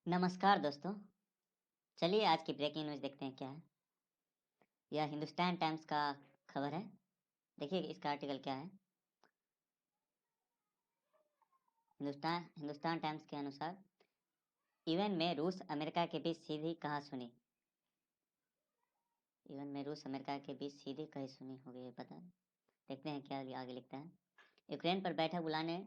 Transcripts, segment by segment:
नमस्कार दोस्तों। चलिए आज की ब्रेकिंग न्यूज़ देखते हैं क्या है। यह हिंदुस्तान टाइम्स का खबर है। देखिए इसका आर्टिकल क्या है। हिंदुस्तान टाइम्स के अनुसार यूएन में रूस अमेरिका के बीच सीधी कहा सुनी। यूएन में रूस अमेरिका के बीच सीधी कही सुनी हो गई है, पता है। देखते हैं क्या आगे लिखता है। यूक्रेन पर बैठक बुलाने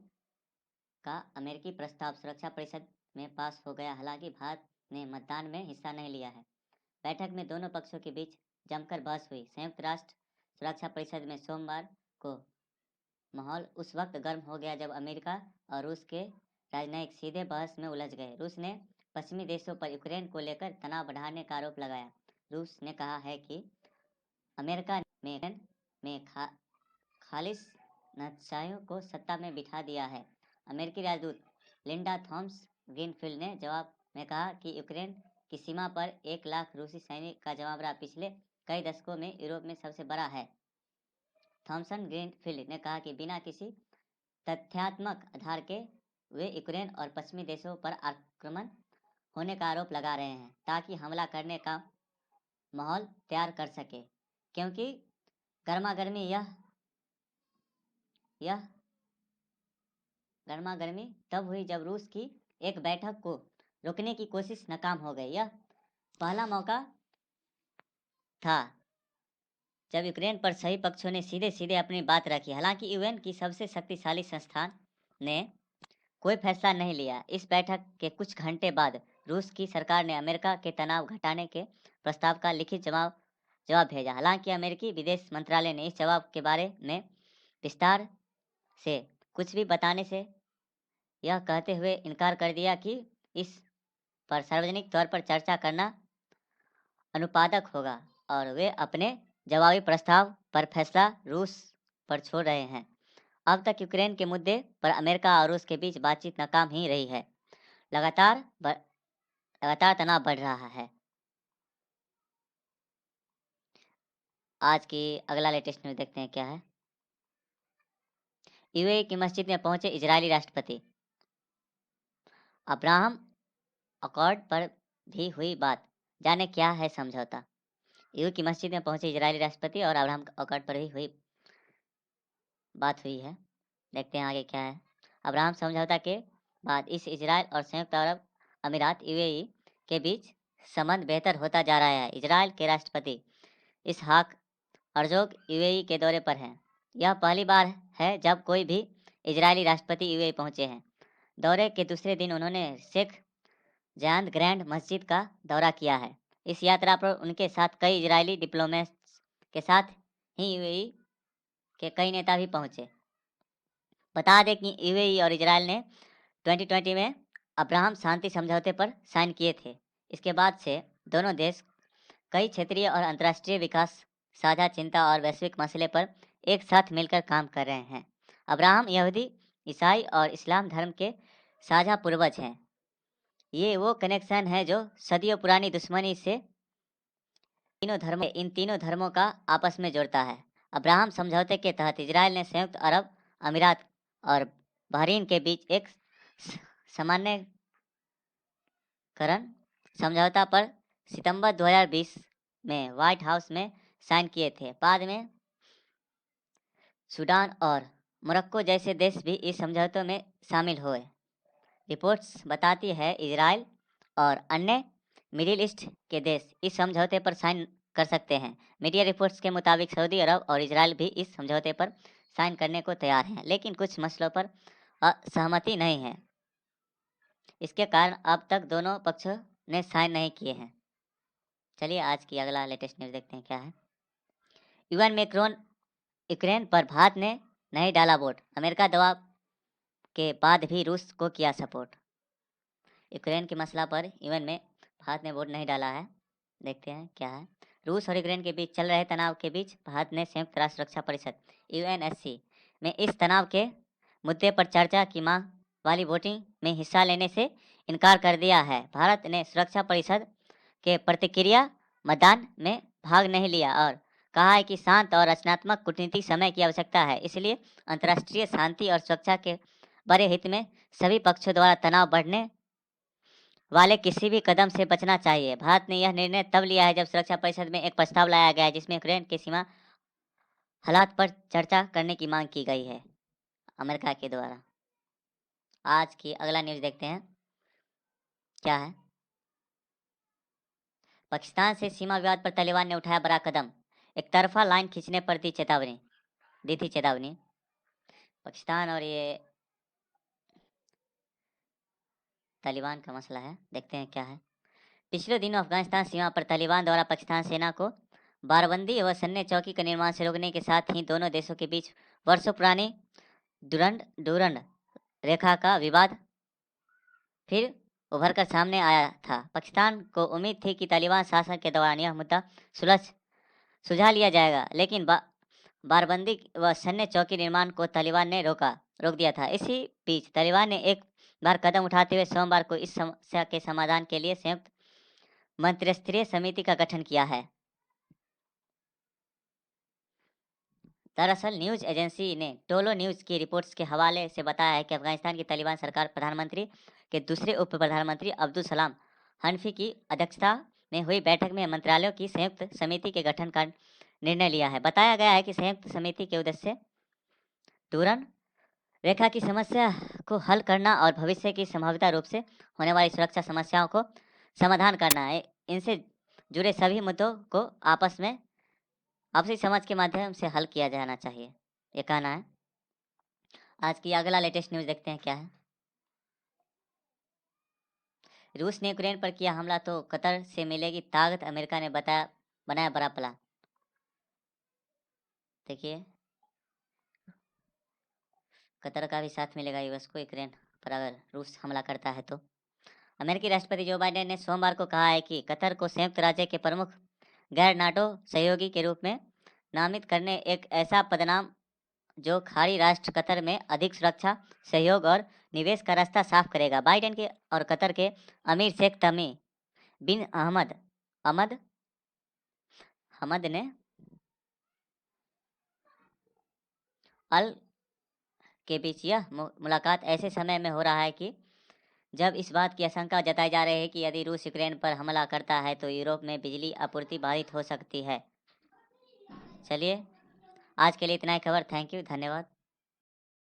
का अमेरिकी प्रस्ताव सुरक्षा परिषद में पास हो गया। हालांकि भारत ने मतदान में हिस्सा नहीं लिया है। बैठक में दोनों पक्षों के बीच जमकर बहस हुई। संयुक्त राष्ट्र सुरक्षा परिषद में सोमवार को माहौल उस वक्त गर्म हो गया जब अमेरिका और रूस के राजनयिक सीधे बहस में उलझ गए। रूस ने पश्चिमी देशों पर यूक्रेन को लेकर तनाव बढ़ाने का आरोप लगाया। रूस ने कहा है कि अमेरिका ने यूक्रेन में खालिश नक्सलियों को सत्ता में बिठा दिया है। अमेरिकी राजदूत लिंडा थॉमस ग्रीनफील्ड ने जवाब में कहा कि यूक्रेन की सीमा पर 1 लाख रूसी सैनिक का जमावड़ा पिछले कई दशकों में यूरोप में सबसे बड़ा है। थॉमसन ग्रीनफील्ड ने कहा कि बिना किसी तथ्यात्मक आधार के वे यूक्रेन और पश्चिमी देशों पर आक्रमण होने का आरोप लगा रहे हैं ताकि हमला करने का माहौल तैयार कर सके, क्योंकि गर्मागर्मी यह गर्मागर्मी तब हुई जब रूस की एक बैठक को रोकने की कोशिश नाकाम हो गई। यह पहला मौका था जब यूक्रेन पर सभी पक्षों ने सीधे सीधे अपनी बात रखी। हालांकि यूएन की सबसे शक्तिशाली संस्थान ने कोई फैसला नहीं लिया। इस बैठक के कुछ घंटे बाद रूस की सरकार ने अमेरिका के तनाव घटाने के प्रस्ताव का लिखित जवाब भेजा। हालांकि अमेरिकी विदेश मंत्रालय ने इस जवाब के बारे में विस्तार से कुछ भी बताने से यह कहते हुए इनकार कर दिया कि इस पर सार्वजनिक तौर पर चर्चा करना अनुपादक होगा और वे अपने जवाबी प्रस्ताव पर फैसला रूस पर छोड़ रहे हैं। अब तक यूक्रेन के मुद्दे पर अमेरिका और रूस के बीच बातचीत नाकाम ही रही है। लगातार तनाव बढ़ रहा है। आज की अगला लेटेस्ट न्यूज़ देखते हैं क्या है। यूएई की मस्जिद में पहुंचे इजरायली राष्ट्रपति। अब्राहम अकॉर्ड पर भी हुई बात, जाने क्या है समझौता। यूएई की मस्जिद में पहुंचे इजरायली राष्ट्रपति और अब्राहम अकॉर्ड पर भी हुई बात हुई है। देखते हैं आगे क्या है। अब्राहम समझौता के बाद इस इजरायल और संयुक्त अरब अमीरात यूएई के बीच संबंध बेहतर होता जा रहा है। इजरायल के राष्ट्रपति इसहाक हर्जोग यूएई के दौरे पर हैं। यह पहली बार है जब कोई भी इजरायली राष्ट्रपति यूएई पहुंचे हैं। दौरे के दूसरे दिन उन्होंने शेख जायद ग्रैंड मस्जिद का दौरा किया है। इस यात्रा पर उनके साथ कई इजरायली डिप्लोमेट्स के साथ ही यूएई के कई नेता भी पहुंचे। बता दें कि यूएई और इजरायल ने 2020 में अब्राहम शांति समझौते पर साइन किए थे। इसके बाद से दोनों देश कई क्षेत्रीय और अंतर्राष्ट्रीय विकास, साझा चिंता और वैश्विक मसले पर एक साथ मिलकर काम कर रहे हैं। अब्राहम यहूदी, ईसाई और इस्लाम धर्म के साझा पूर्वज हैं। ये वो कनेक्शन है जो सदियों पुरानी दुश्मनी से इन तीनों धर्मों का आपस में जोड़ता है। अब्राहम समझौते के तहत इजरायल ने संयुक्त अरब अमीरात और बहरीन के बीच एक सामान्यकरण समझौता पर सितंबर 2020 में व्हाइट हाउस में साइन किए थे। बाद में सूडान और मोरक्को जैसे देश भी इस समझौते में शामिल हुए। रिपोर्ट्स बताती है इजरायल और अन्य मिडिल ईस्ट के देश इस समझौते पर साइन कर सकते हैं। मीडिया रिपोर्ट्स के मुताबिक सऊदी अरब और इजरायल भी इस समझौते पर साइन करने को तैयार हैं, लेकिन कुछ मसलों पर असहमति नहीं है। इसके कारण अब तक दोनों पक्षों ने साइन नहीं किए हैं। चलिए आज की अगला लेटेस्ट न्यूज़ देखते हैं क्या है। यूएन मैक्रोन यूक्रेन पर भारत ने नहीं डाला वोट, अमेरिका दबाव के बाद भी रूस को किया सपोर्ट। यूक्रेन के मसला पर यूएन में भारत ने वोट नहीं डाला है। देखते हैं क्या है। रूस और यूक्रेन के बीच चल रहे तनाव के बीच भारत ने संयुक्त राष्ट्र सुरक्षा परिषद यूएनएससी में इस तनाव के मुद्दे पर चर्चा की मांग वाली वोटिंग में हिस्सा लेने से इनकार कर दिया है। भारत ने सुरक्षा परिषद के प्रतिक्रिया मतदान में भाग नहीं लिया और कहा है कि शांत और रचनात्मक कूटनीतिक समय की आवश्यकता है, इसलिए अंतर्राष्ट्रीय शांति और सुरक्षा के बड़े हित में सभी पक्षों द्वारा तनाव बढ़ने वाले किसी भी कदम से बचना चाहिए। भारत ने यह निर्णय तब लिया है जब सुरक्षा परिषद में एक प्रस्ताव लाया गया है जिसमें यूक्रेन की सीमा हालात पर चर्चा करने की मांग की गई है अमेरिका के द्वारा। आज की अगला न्यूज देखते हैं क्या है। पाकिस्तान से सीमा विवाद पर तालिबान ने उठाया बड़ा कदम, एक तरफा लाइन खींचने पर दी थी चेतावनी। पाकिस्तान और ये तालिबान का मसला है, देखते हैं क्या है। पिछले दिनों अफगानिस्तान सीमा पर तालिबान द्वारा पाकिस्तान सेना को बारबंदी व सैन्य चौकी के निर्माण से रोकने के साथ ही दोनों देशों के बीच वर्षों पुरानी डूरंड रेखा का विवाद फिर उभर कर सामने आया था। पाकिस्तान को उम्मीद थी कि तालिबान शासन के दौरान यह मुद्दा सुलझा लिया जाएगा, लेकिन बारबंदी व सैन्य चौकी निर्माण को तालिबान ने रोक दिया था। इसी बीच तालिबान ने एक बार कदम उठाते हुए सोमवार को इस समस्या के समाधान के लिए संयुक्त मंत्रिस्तरीय समिति का गठन किया है। दरअसल न्यूज एजेंसी ने टोलो न्यूज की रिपोर्ट्स के हवाले से बताया है कि अफगानिस्तान की तालिबान सरकार प्रधानमंत्री के दूसरे उप प्रधानमंत्री अब्दुल सलाम हनफी की अध्यक्षता में हुई बैठक में मंत्रालयों की संयुक्त समिति के गठन का निर्णय लिया है। बताया गया है कि संयुक्त समिति के उद्देश्य डूरंड रेखा की समस्या को हल करना और भविष्य की संभावित रूप से होने वाली सुरक्षा समस्याओं को समाधान करना है। इनसे जुड़े सभी मुद्दों को आपसी समझ के माध्यम से हल किया जाना चाहिए, ये कहना है। आज की अगला लेटेस्ट न्यूज देखते हैं क्या है। रूस ने यूक्रेन पर किया हमला तो कतर से मिलेगी ताकत, अमेरिका ने बनाया बड़ा प्लान। देखिए, कतर का भी साथ मिलेगा यूएस को यूक्रेन पर अगर रूस हमला करता है तो। अमेरिकी राष्ट्रपति जो बाइडेन ने सोमवार को कहा है कि कतर को संयुक्त राज्य के प्रमुख गैर नाटो सहयोगी के रूप में नामित करने एक ऐसा पदनाम जो खाड़ी राष्ट्र कतर में अधिक सुरक्षा, सहयोग और निवेश का रास्ता साफ करेगा। बाइडेन के और कतर के अमीर शेख तमी बिन हमद ने अल के बीच यह मुलाकात ऐसे समय में हो रहा है कि जब इस बात की आशंका जताई जा रही है कि यदि रूस यूक्रेन पर हमला करता है तो यूरोप में बिजली आपूर्ति बाधित हो सकती है। चलिए, आज के लिए इतना ही खबर। थैंक यू, धन्यवाद।